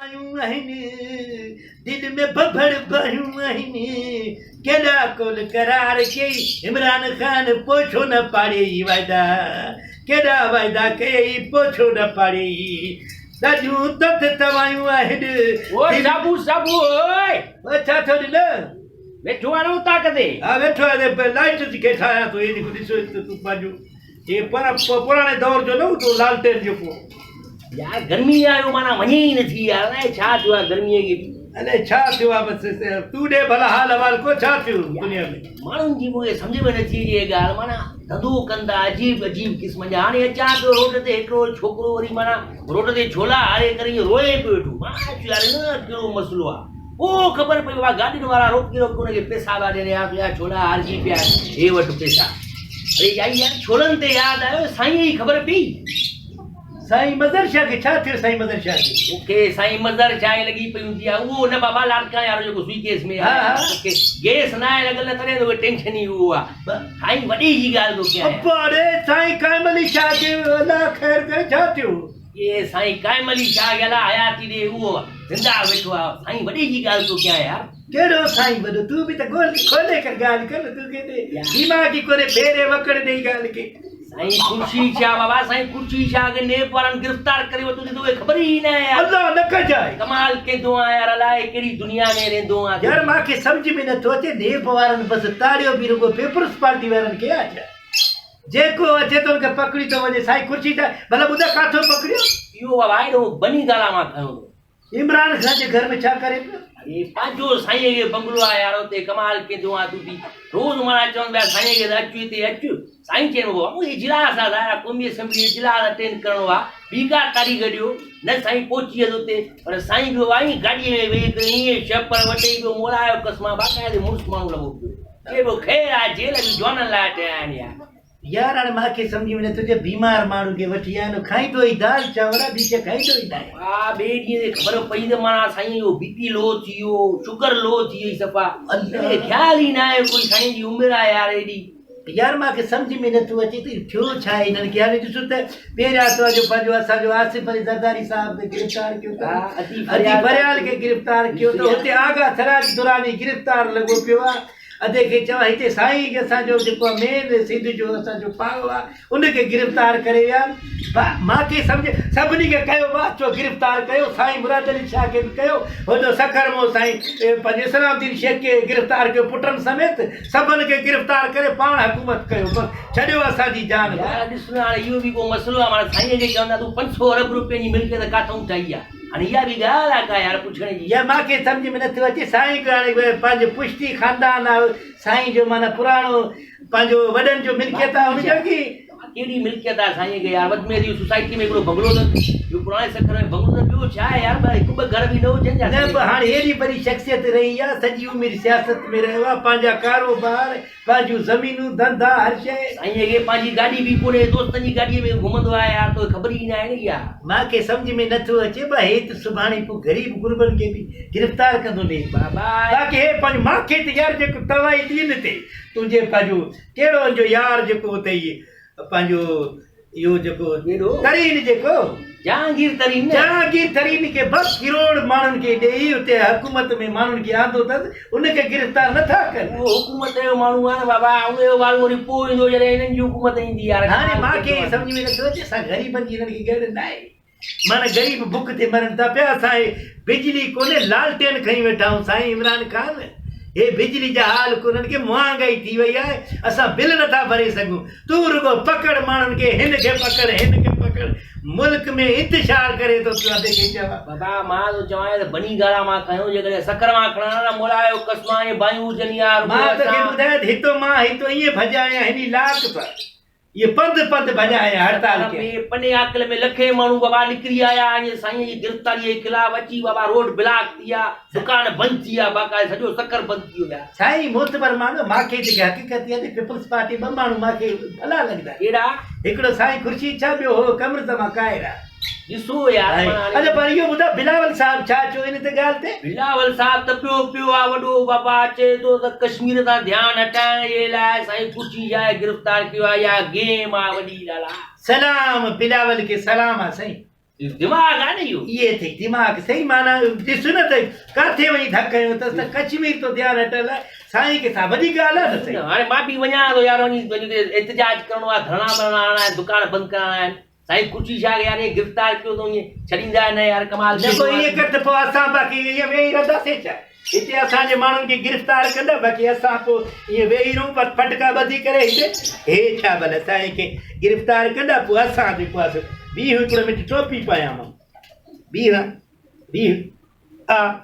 आयूं आहिनि दिल में बबड़ बहियूं आहिनि केॾा कुल करार कई इमरान खान पोछो न पाड़े वाइदा केॾा वाइदा कई पोछो न पाड़े ॾाढियूं तथ तवायूं आहिनि ओ साबू साबू ओए छा थो ॾिनो वेठो आहियो ताकते हा वेठो आहे लाइट थी खे ठाहियां थो हेॾी ॾिसो तूं पंहिंजो हे पुराणे दौर जो न हूंदो लालटेन जेको यार गर्मी आयो माना वञे ई नथी यार अलाए छा थियो आहे गर्मीअ खे बि अलाए छा थियो आहे बसि तूं ॾे भला हाल अहिवाल को छा थियो दुनिया में माण्हुनि जी मूंखे सम्झ में नथी अचे इहा ॻाल्हि माना धंधो कंदा अजीब अजीब क़िस्म जा हाणे अचां पियो रोड ते हिकिड़ो छोकिरो वरी माना रोड ते छोला हारे करे इहो रोए पियो वेठो मां चयो यार न कहिड़ो मसइलो आहे पोइ ख़बर पई आहे गाॾियुनि वारा रोकी रोकी हुनखे पैसा था ॾियनि या छोला हारजी पिया हे वटि पैसा अरे यार छोलनि ते यादि आयो साईं जी ख़बर पई साईं मज़र शाह खे छा थियो साईं मज़र शाह खे ओके साईं मज़र चांहि लॻी पई हूंदी आहे उहो न बाबा लाडका यारो जेको सुई केस में हा, हा। ओके गैस न आहे लॻल तॾहिं त उहे टेंशन ई उहो आहे साईं वॾी जी ॻाल्हि थो कयां अरे साईं कामली शाह खे अलाह ख़ैर करे छा थियो ये साईं काइमली शाह गेला हयाती ॾे उहो ज़िंदा वेठो आहे साईं वॾी जी ॻाल्हि थो कयां यार कहिड़ो साईं वॾो तूं बि त खोले कर ॻाल्हि कर तूं केॾे दिमाग़ी कोन्हे फेरे वकड़ ॾेई ॻाल्हि खे साईं खुर्शी शाह बाबा साईं खुर्शी शाह खे नेप वारनि गिरफ़्तार करे वरितो त उहे ख़बर ई न आहे यार अल्लाह न कजाए कमाल कंदो आहे यार अलाए कहिड़ी दुनिया में रहंदो आहे यार मूंखे सम्झ में नथो अचे नेप वारनि बसि ताड़ियो बि रुॻो पीपुल्स पार्टी वारनि खे आहे छा जेको अचे थो हुनखे पकड़ी थो वञे साईं खुर्शी भला ॿुधाए काथो पकड़ियो इहो बाबा एॾो बनी ॻाल्हि मां खयो इमरान खान जे घर में छा करे पियो ये पंहिंजो साईं खे बंगलो आहे यार उते कमाल कंदो आहे तूं बि रोज़ माना चवनि पिया साईं खे अचु हिते अचु साईं चवंदो आहे मुंहिंजी इजलास आहे दादा क़ौमी असेंबली इजलास अटेंड करिणो आहे ॿी का तारीख़ ॾियो न साईं पहुची वियसि उते पर साईं पियो आई गाॾीअ में वेही करे ईअं छपर वटे पियो मोड़ायो कसमा बाक़ाइदे मुड़ुसु माण्हू लॻो पियो चए पियो ख़ैर आहे जेल बि जवाननि लाइ ठहिया आहिनि यार यार हाणे मूंखे सम्झ में नथो अचे बीमार माण्हू खे वठी आया खाईंदो ई दाल चांवर ॿी खाईंदो ई न आहे हा ॿिए ॾींहं ते ख़बर पई त माना साईं इहो बीपी लो थी वियो शुगर लो थी वई सफ़ा ख़्याल ई न आहे कोई साईं जी उमिरि आहे यार एॾी यार मूंखे सम्झ में नथो अचे त थियो छा आहे हिननि खे हाणे ॾिसो त पहिरियां त जो पंहिंजो असांजो आसिफ अली ज़रदारी साहिब खे गिरफ़्तार कयो अतीफ़ फरियाल खे गिरफ़्तार कयो त हुते आगा थराज दुरानी गिरफ़्तार लॻो पियो आहे अधे खे चवां हिते साईं खे असांजो जेको आहे मेन सिंध जो असांजो पाड़ो आहे उनखे गिरफ़्तार करे विया मूंखे सम्झ सभिनी खे कयो चो गिरफ़्तार कयो साईं मुराद अली शाह खे बि कयो हुनजो सखरमो साईं पंहिंजे इस्लामुद्दीन शेख खे गिरफ़्तार कयो पुटनि समेत सभिनि खे गिरफ़्तार करे पाण हुकूमत कयो बसि छॾियो असांजी जान यार ॾिस न हाणे इहो बि को मसइलो आहे माना साईं खे चवंदा तूं 500 अरब रुपए जी मिल्कियत काथऊं ठाही आहे हाणे इहा बि ॻाल्हि आहे का यार पुछण जी या मूंखे सम्झ में नथो अचे साईं हाणे पंहिंजो पुश्ती खानदान आहे साईं जो माना पुराणो पंहिंजो वॾनि जो मिल्कियत आहे हुनजो की कहिड़ी मिल्कियत आहे साईं खे यार वधि में वधि सोसाइटी में हिकिड़ो बंगलो अथसि इहो पुराणे सखर में बंगलो त ॿियो छा आहे यार हिकु ॿ घर बि न हुजनि छा न हाणे हेॾी वॾी शख़्सियत रही आहे सॼी उमिरि सियासत में रहियो आहे पंहिंजा कारोबार पंहिंजूं ज़मीनूं धंधा हर शइ साईं खे पंहिंजी गाॾी बि कोन्हे दोस्तनि जी गाॾीअ में घुमंदो आहे यार तो ख़बर ई न आहे न इहा मूंखे सम्झ में नथो अचे भाई हे त सुभाणे पोइ ग़रीब गुरबनि खे बि गिरफ़्तार कंदो न बाबा बाक़ी हे पंहिंजो मूंखे त यार जेको तवाई दीन ते तुंहिंजे पंहिंजो कहिड़ो जो यार जेको हुते पंहिंजो इहो जेको तरीन जेको जहांगीर तरीन खे बस किरोड़ माण्हुनि खे ॾेई उते हुकूमत में माण्हुनि खे आंदो अथसि उनखे गिरफ़्तार नथा कनि उहो हुकूमत जो माण्हू आहे न बाबा उनजो ॻाल्हि वरी पोइ ईंदो जॾहिं हिननि जी हुकूमत ईंदी यार हाणे मूंखे सम्झ में नथो अचे असां ग़रीबनि जी हिननि खे ॻण न आहे माना ग़रीब बुख ते मरनि था पिया असां बिजली कोन्हे लालटेन खणी वेठा आहियूं साईं इमरान खान हे बिजली जा हाल कोन्हनि खे महांगाई थी वई आहे असां बिल नथा भरे सघूं तूं रुॻो पकड़ माण्हुनि खे हिन खे पकड़ मुल्क में इंतशार करे थो पियो अधे खे चवां बाबा मां तो चवां त बनी ॻाल्हि मां खयो जेकॾहिं सकर मां खणण मोड़ायो कसमा ऐं बायूं हुजनि यार मां तोखे ॿुधायां हितो मां हितो ईअं भॼायां हिन लाख पर ये पंध भॼायां हड़ताल के पने आकल में लखे माण्हू बाबा निकिरी आया आहिनि साईं जी गिरफ़्तारी जे ख़िलाफ़ अची बाबा रोड ब्लॉक थी विया दुकान बंदि थी विया बाक़ाइदा सॼो सकर बंदि थी वियो साईं मोतबर माण्हू मूंखे जेके हक़ीक़त आहे पीपल्स पार्टी ॿ माण्हू मूंखे भला लॻंदा अहिड़ा हिकिड़ो साईं खुर्शी छा ॿियो हो कमर तमा कायर आहे ॾिसो यार अच्छा पर इहो ॿुधायो बिलावल साहिब छा चयो इन ते ॻाल्हि ते बिलावल साहिब त पियो आहे वॾो बाबा अचे थो त कश्मीर तां ध्यानु हटाइण जे लाइ साईं खुर्शी शाह गिरफ़्तार कयो आहे या गेम आहे वॾी ॻाल्हि आहे सलाम बिलावल खे सलाम आहे साईं दिमाग़ आहे न इहो ये थे दिमाग़ सही माना ॾिस न त काथे वञी धक कयो अथसि त कश्मीर तो ध्यानु हटल आहे साईं के सां वॾी ॻाल्हि आहे न सही हाणे मां बि वञा थो यार वञी एहतिजाज करिणो आहे धरणा वरणा हणणा आहिनि दुकान बंदि करणा आहिनि साईं ख़ुशी छा यार ईअं गिरफ़्तार कयो अथऊं ईअं छॾींदा न यार कमाल न पोइ ईअं कर त पोइ असां बाक़ी ईअं वेही रहंदासीं छा हिते असांजे माण्हुनि खे गिरफ़्तार कंदा बाक़ी असां पोइ ईअं वेही रहूं पर फटका ॿधी करे हिते हे छा भले साईं खे गिरफ़्तार कंदा पोइ असां जेको आहे बीह हिकिड़ो मिंट टोपी पायां मां बीह बीह हा